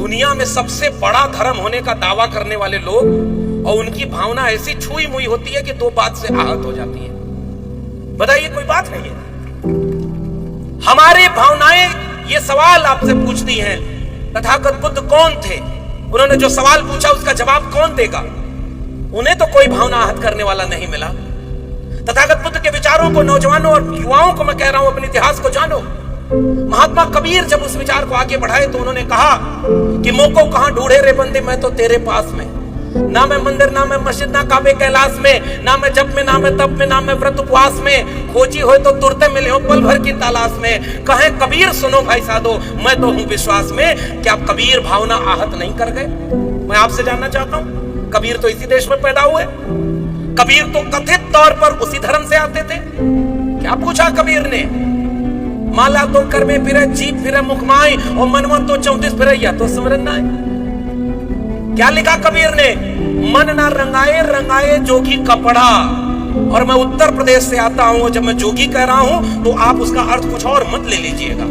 दुनिया में सबसे बड़ा धर्म होने का दावा करने वाले लोग, और उनकी भावना ऐसी छुई मुई होती है कि दो बात से आहत हो जाती है। बताइए, कोई बात नहीं है। हमारी भावनाएं ये सवाल आपसे पूछती हैं, तथागत बुद्ध कौन थे? उन्होंने जो सवाल पूछा उसका जवाब कौन देगा? उन्हें तो कोई भावना आहत करने वाला नहीं मिला। तथागत बुद्ध के विचारों को नौजवानों और युवाओं को मैं कह रहा हूं, अपने इतिहास को जानो। महात्मा कबीर जब उस विचार को आगे बढ़ाए तो उन्होंने कहा कि मोको कहां ढूंढे रे बंदे, मैं तो तेरे पास में। ना मैं मंदिर, ना मैं मस्जिद, ना काबे कैलाश में, ना मैं जप में, ना मैं तप में, ना मैं व्रत उपवास में। खोजी हो तो तुरते मिले हो पल भर की तलाश में। कहे कबीर सुनो भाई साधो, मैं तो हूं विश्वास में। क्या कबीर भावना आहत नहीं कर गए? मैं आपसे जानना चाहता हूं, कबीर तो इसी देश में पैदा हुए। कबीर तो कथित तौर पर उसी धर्म से आते थे। क्या पूछा कबीर ने? माला तो कर में फिरे, जीप फिरे मुखमाई, और मनवा तो 34 फिरे, या तो सिमरन ना है। क्या लिखा कबीर ने? मन ना रंगाए रंगाए जोगी कपड़ा। और मैं उत्तर प्रदेश से आता हूं, जब मैं जोगी कह रहा हूं तो आप उसका अर्थ कुछ और मत ले लीजिएगा।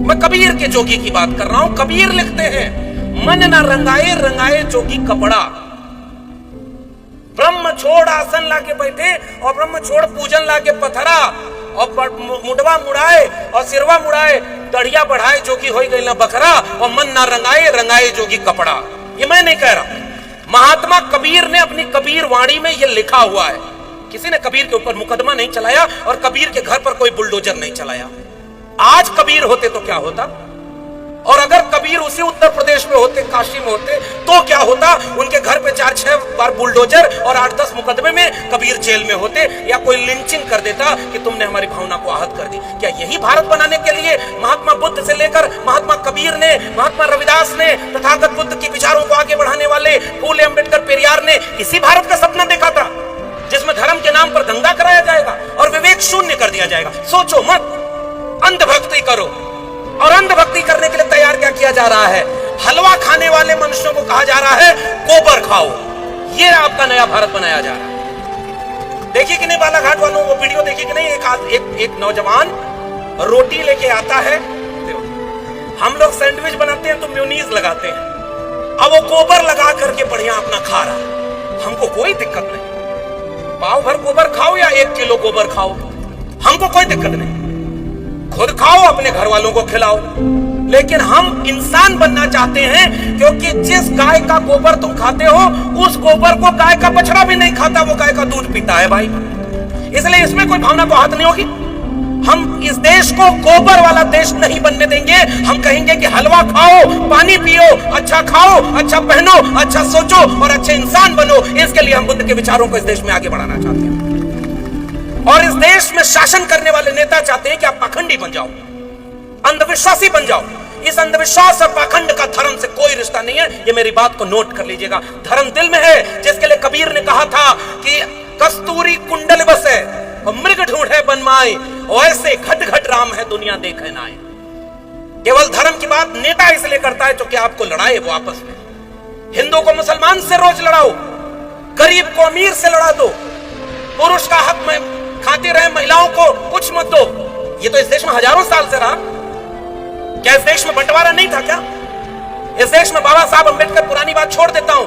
मैं कबीर के जोगी की बात कर रहा हूं। कबीर लिखते हैं, मन ना रंगाए रंगाए जोगी कपड़ा। ब्रह्म छोड़ आसन लाके बैठे और ब्रह्म छोड़ पूजन लाके पथरा, और मुडवा मुड़ाए और सिरवा मुड़ाए, दढ़िया बढ़ाए जोगी हो गई ना बकरा, और मन ना रंगाए रंगाए जोगी कपड़ा। ये मैं नहीं कह रहा, महात्मा कबीर ने अपनी कबीर वाणी में ये लिखा हुआ है। किसी ने कबीर के ऊपर मुकदमा नहीं चलाया और कबीर के घर पर कोई बुलडोजर नहीं चलाया। आज कबीर होते तो क्या होता, और अगर कबीर उसी उत्तर प्रदेश में होते, काशी में होते, तो क्या होता? उनके घर पे 4-6 बार बुलडोजर और 8-10 मुकदमे में कबीर जेल में होते, या कोई लिंचिंग कर देता कि तुमने हमारी भावना को आहत कर दी। क्या यही भारत बनाने के लिए महात्मा बुद्ध से लेकर महात्मा कबीर ने, महात्मा रविदास ने, तथागत बुद्ध के विचारों को आगे बढ़ाने वाले फूले अम्बेडकर, पेरियार ने इसी भारत का सपना देखा था, जिसमें धर्म के नाम पर दंगा कराया जाएगा और विवेक शून्य कर दिया जाएगा? सोचो मत, अंधभक्ति करो। और अंधभक्ति करने के लिए तैयार क्या किया जा रहा है? हलवा खाने वाले मनुष्यों को कहा जा रहा है गोबर खाओ। ये आपका नया भारत बनाया जा रहा है। देखिए कि नहीं बालाघाट वालों, वो वीडियो देखिए कि नहीं? एक नौजवान रोटी लेके आता है, हम लोग सैंडविच बनाते हैं तो मेयोनीज लगाते हैं, अब वो गोबर लगा करके बढ़िया अपना खा रहा है। हमको कोई दिक्कत नहीं, पाव भर गोबर खाओ या 1 किलो गोबर खाओ, हमको कोई दिक्कत नहीं। खुद खाओ, अपने घर वालों को खिलाओ। लेकिन हम इंसान बनना चाहते हैं, क्योंकि जिस गाय का गोबर तुम खाते हो उस गोबर को गाय का बछड़ा भी नहीं खाता, वो गाय का दूध पीता है भाई। इसलिए इसमें कोई भावना को आहत नहीं होगी। हम इस देश को गोबर वाला देश नहीं बनने देंगे। हम कहेंगे कि हलवा खाओ, पानी पियो, अच्छा खाओ, अच्छा पहनो, अच्छा सोचो और अच्छे इंसान बनो। इसके लिए हम बुद्ध के विचारों को इस देश में आगे बढ़ाना चाहते हैं। और इस देश में शासन करने वाले नेता चाहते हैं कि आप पाखंडी बन जाओ, अंधविश्वासी बन जाओ। इस अंधविश्वास और पाखंड का धर्म से कोई रिश्ता नहीं है। ये मेरी बात को नोट कर लीजिएगा। धर्म दिल में है, जिसके लिए कबीर ने कहा था कि कस्तूरी कुंडल बसे और मृग ढूंढे बनमाए, ऐसे घट घट राम है दुनिया देखे ना आए। केवल धर्म की बात नेता इसलिए करता है क्योंकि आपको लड़ाए वो आपस में। हिंदू को मुसलमान से रोज लड़ाओ, गरीब को अमीर से लड़ा दो, पुरुष का हक में खाते रहे, महिलाओं को कुछ मत दो। ये तो इस देश में हजारों साल से रहा। क्या इस देश में बंटवारा नहीं था क्या? इस देश में बाबा साहब अम्बेडकर, पुरानी बात छोड़ देता हूं,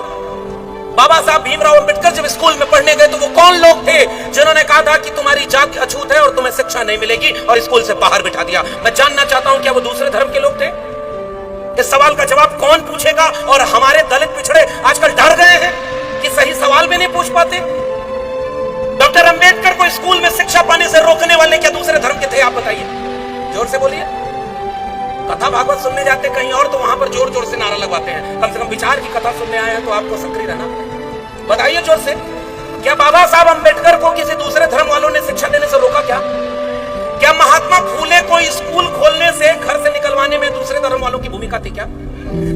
बाबा साहब भीमराव अम्बेडकर जब स्कूल में पढ़ने गए तो वो कौन लोग थे जिन्होंने कहा था कि तुम्हारी जात अछूत है और तुम्हें शिक्षा नहीं मिलेगी, और स्कूल से बाहर बिठा दिया? मैं जानना चाहता हूं क्या वो दूसरे धर्म के लोग थे? इस सवाल का जवाब कौन पूछेगा? और हमारे दलित पिछड़े आजकल डर गए हैं कि सही सवाल भी नहीं पूछ पाते। डॉक्टर अंबेडकर को स्कूल में शिक्षा पाने से रोकने वाले क्या दूसरे धर्म के थे? आप बताइए, जोर से बोलिए। कथा भागवत सुनने जाते कहीं और तो वहां पर जोर जोर से नारा लगवाते हैं। कम से कम विचार की कथा सुनने आए हैं तो आपको सक्रिय रहना पड़ेगा। बताइए जोर से, क्या बाबा साहब अंबेडकर को किसी दूसरे धर्म वालों ने शिक्षा देने से रोका क्या? क्या महात्मा फूले को स्कूल खोलने से, घर से निकलवाने में दूसरे धर्म वालों की भूमिका थी क्या?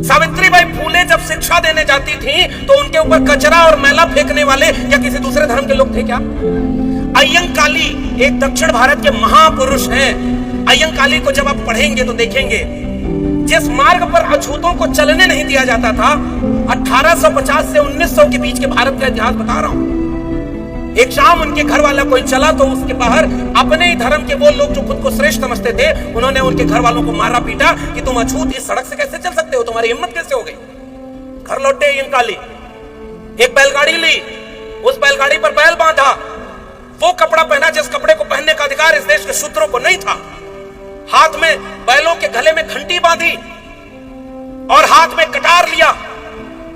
सावित्रीबाई फूले जब शिक्षा देने जाती थी तो उनके ऊपर कचरा और मैला फेंकने वाले क्या किसी दूसरे धर्म के लोग थे क्या? अय्यंकाली एक दक्षिण भारत के महापुरुष हैं। अय्यंकाली को जब आप पढ़ेंगे तो देखेंगे, जिस मार्ग पर अछूतों को चलने नहीं दिया जाता था, 1850 से 1900 के बीच के भारत का इतिहास बता रहा हूं, एक शाम उनके घर वाला कोई चला तो उसके बाहर अपने ही धर्म के वो लोग जो खुद को श्रेष्ठ समझते थे, उन्होंने उनके घर वालों को मारा पीटा कि तुम अछूत इस सड़क से कैसे चल सकते हो, तुम्हारी हिम्मत कैसे हो गई। घर लौटे इंकाली, एक बैलगाड़ी ली, उस बैलगाड़ी पर बैल बांधा, वो कपड़ा पहना जिस कपड़े को पहनने का अधिकार इस देश के शूद्रों को नहीं था। हाथ में बैलों के गले में घंटी बांधी और हाथ में कटार लिया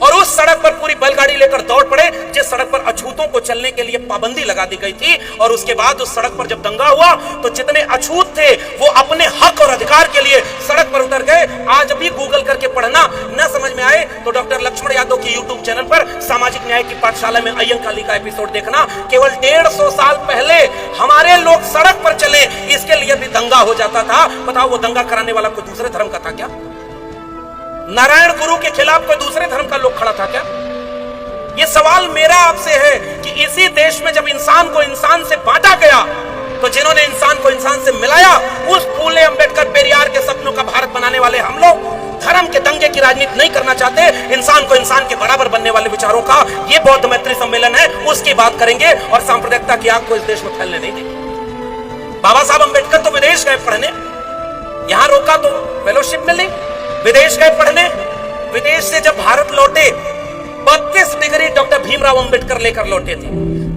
और उस सड़क पर पूरी बैलगाड़ी लेकर दौड़ पड़े जिस सड़क पर अछूतों को चलने के लिए पाबंदी लगा दी गई थी। और उसके बाद उस सड़क पर जब दंगा हुआ तो जितने अछूत थे वो अपने हक और अधिकार के लिए सड़क पर उतर गए। आज भी गूगल करके पढ़ना, न समझ में आए तो डॉक्टर लक्ष्मण यादव की यूट्यूब चैनल पर सामाजिक न्याय की पाठशाला में अय्यंकाली का एपिसोड देखना। केवल 150 साल पहले हमारे लोग सड़क पर चले, इसके लिए भी दंगा हो जाता था। बताओ वो दंगा कराने वाला कोई दूसरे धर्म का था क्या? नारायण गुरु के खिलाफ कोई दूसरे धर्म का लोग खड़ा था क्या? ये सवाल मेरा आपसे है कि इसी देश में जब इंसान को इंसान से बांटा गया तो जिन्होंने इंसान को इंसान से मिलाया, उस फूले अंबेडकर पेरियार के सपनों का भारत बनाने वाले हम लोग धर्म के दंगे की राजनीति नहीं करना चाहते। इंसान को इंसान के बराबर बनने वाले विचारों का ये बौद्ध मैत्री सम्मेलन है, उसकी बात करेंगे और सांप्रदायिकता की आग को इस देश में फैलने नहीं देंगे। बाबा साहब अंबेडकर तो विदेश गए पढ़ने, यहां रोका तो फेलोशिप मिली, विदेश गए पढ़ने। विदेश से जब भारत लौटे 32 डिग्री डॉक्टर भीमराव अंबेडकर लेकर लौटे थे।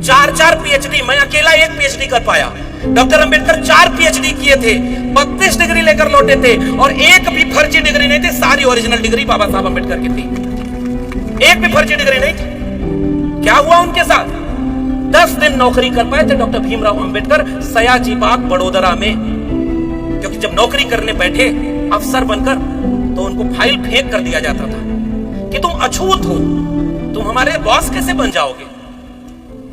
4 पीएचडी, मैं अकेला 1 पीएचडी कर पाया। डॉक्टर अंबेडकर 4 पीएचडी किए थे, 32 डिग्री लेकर लौटे थे और एक भी फर्जी डिग्री नहीं थी, सारी ओरिजिनल डिग्री बाबा साहब अंबेडकर की थी, एक भी फर्जी डिग्री नहीं थी। क्या हुआ उनके साथ? 10 दिन नौकरी कर पाए थे डॉक्टर भीमराव अंबेडकर सयाजी बाग बड़ोदरा में, क्योंकि जब नौकरी करने बैठे अफसर बनकर तो उनको फाइल फेंक कर दिया जाता था कि तुम अछूत हो, तुम हमारे बॉस कैसे बन जाओगे,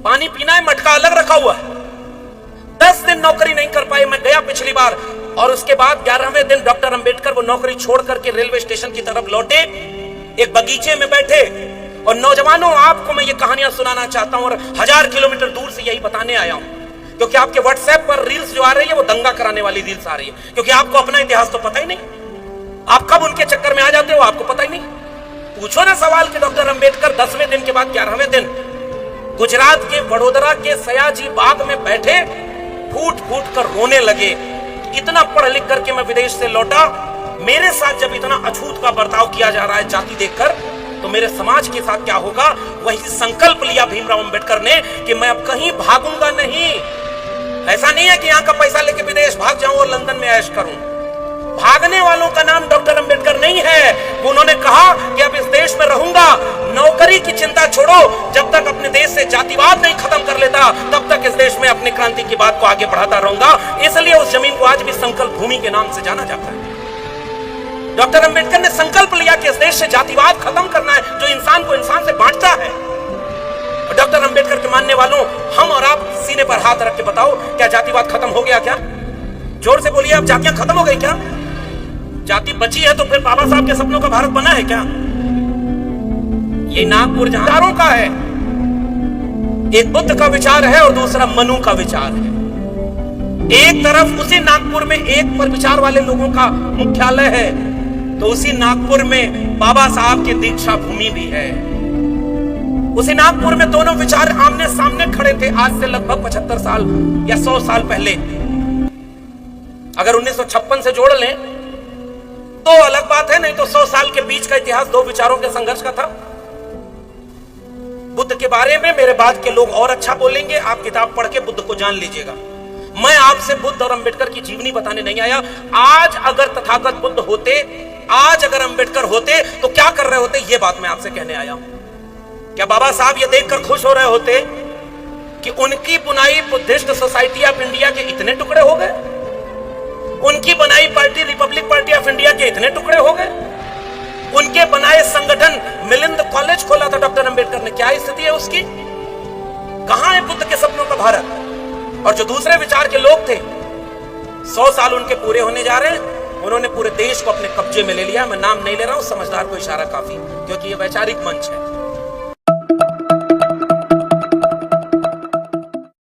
पानी पीना है मटका अलग रखा हुआ है। 10 दिन नौकरी नहीं कर पाए, मैं गया पिछली बार। और उसके बाद 11वें दिन डॉक्टर अंबेडकर वो नौकरी छोड़ करके रेलवे स्टेशन की तरफ लौटे, एक बगीचे में बैठे। और नौजवानों, आपको मैं ये कहानियां सुनाना चाहता हूं और 1000 किलोमीटर दूर से यही बताने आया हूं, क्योंकि आपके व्हाट्सएप पर रील्स जो आ रही है वो दंगा कराने वाली रील्स आ रही है, क्योंकि आपको अपना इतिहास तो पता ही नहीं। आप कब उनके चक्कर में आ जाते हो आपको पता ही नहीं। पूछो ना सवाल कि डॉक्टर अंबेडकर 10वें दिन के बाद 11वें दिन गुजरात के वडोदरा के सयाजी बाग में बैठे फूट फूट कर रोने लगे। इतना पढ़ लिख करके मैं विदेश से लौटा, मेरे साथ जब इतना अछूत का बर्ताव किया जा रहा है जाति देखकर, तो मेरे समाज के साथ क्या होगा। वही संकल्प लिया भीमराव अंबेडकर ने कि मैं अब कहीं भागूंगा नहीं। ऐसा नहीं है कि यहां का पैसा लेके विदेश भाग जाऊं और लंदन में ऐश करूं। भागने वालों का नाम डॉक्टर अंबेडकर नहीं है। उन्होंने कहा कि अब इस देश में रहूंगा, नौकरी की चिंता छोड़ो, जब तक अपने देश से जातिवाद नहीं खत्म कर लेता तब तक इस देश में अपनी क्रांति की बात को आगे बढ़ाता रहूंगा। इसलिए उस जमीन को आज भी संकल्प भूमि के नाम से जाना जाता है। डॉक्टर अंबेडकर ने संकल्प लिया कि इस देश से जातिवाद खत्म करना है जो इंसान को इंसान से बांटता है। और डॉक्टर अंबेडकर के मानने वालों, हम और आप सीने पर हाथ रख के बताओ, क्या जातिवाद खत्म हो गया? क्या जोर से बोलिए, अब जातियां खत्म हो गई क्या? जाति बची है तो फिर बाबा साहब के सपनों का भारत बना है क्या? ये नागपुर जहां का है, एक बुद्ध का विचार है और दूसरा मनु का विचार है। एक तरफ उसी नागपुर में एक पर विचार वाले लोगों का मुख्यालय है, तो उसी नागपुर में बाबा साहब की दीक्षा भूमि भी है। उसी नागपुर में दोनों विचार आमने सामने खड़े थे आज से लगभग 75 साल या 100 साल पहले। अगर 1956 से जोड़ लें तो अलग बात है, नहीं तो 100 साल के बीच का इतिहास दो विचारों के संघर्ष का था। बुद्ध के बारे में मेरे बाद के लोग और अच्छा बोलेंगे, आप किताब पढ़ के बुद्ध को जान लीजिएगा। मैं आपसे बुद्ध और अंबेडकर की जीवनी बताने नहीं आया। आज अगर तथागत बुद्ध होते, आज अगर अंबेडकर होते तो क्या कर रहे होते, यह बात मैं आपसे कहने आया हूं। क्या बाबा साहब ये देखकर खुश हो रहे होते कि उनकी बुनाई बुद्धिस्ट सोसाइटी ऑफ इंडिया के इतने टुकड़े हो गए, उनकी बनाई party Republic party of India के इतने टुकड़े हो गए, उनके बनाए संगठन मिलिंद कॉलेज खोला था डॉक्टर अंबेडकर ने, क्या स्थिति है उसकी? कहां है बुद्ध के सपनों का भारत? और जो दूसरे विचार के लोग थे, 100 साल उनके पूरे होने जा रहे हैं, उन्होंने पूरे देश को अपने कब्जे में ले लिया। मैं नाम नहीं ले रहा हूं, समझदार को इशारा काफी, क्योंकि ये वैचारिक मंच है।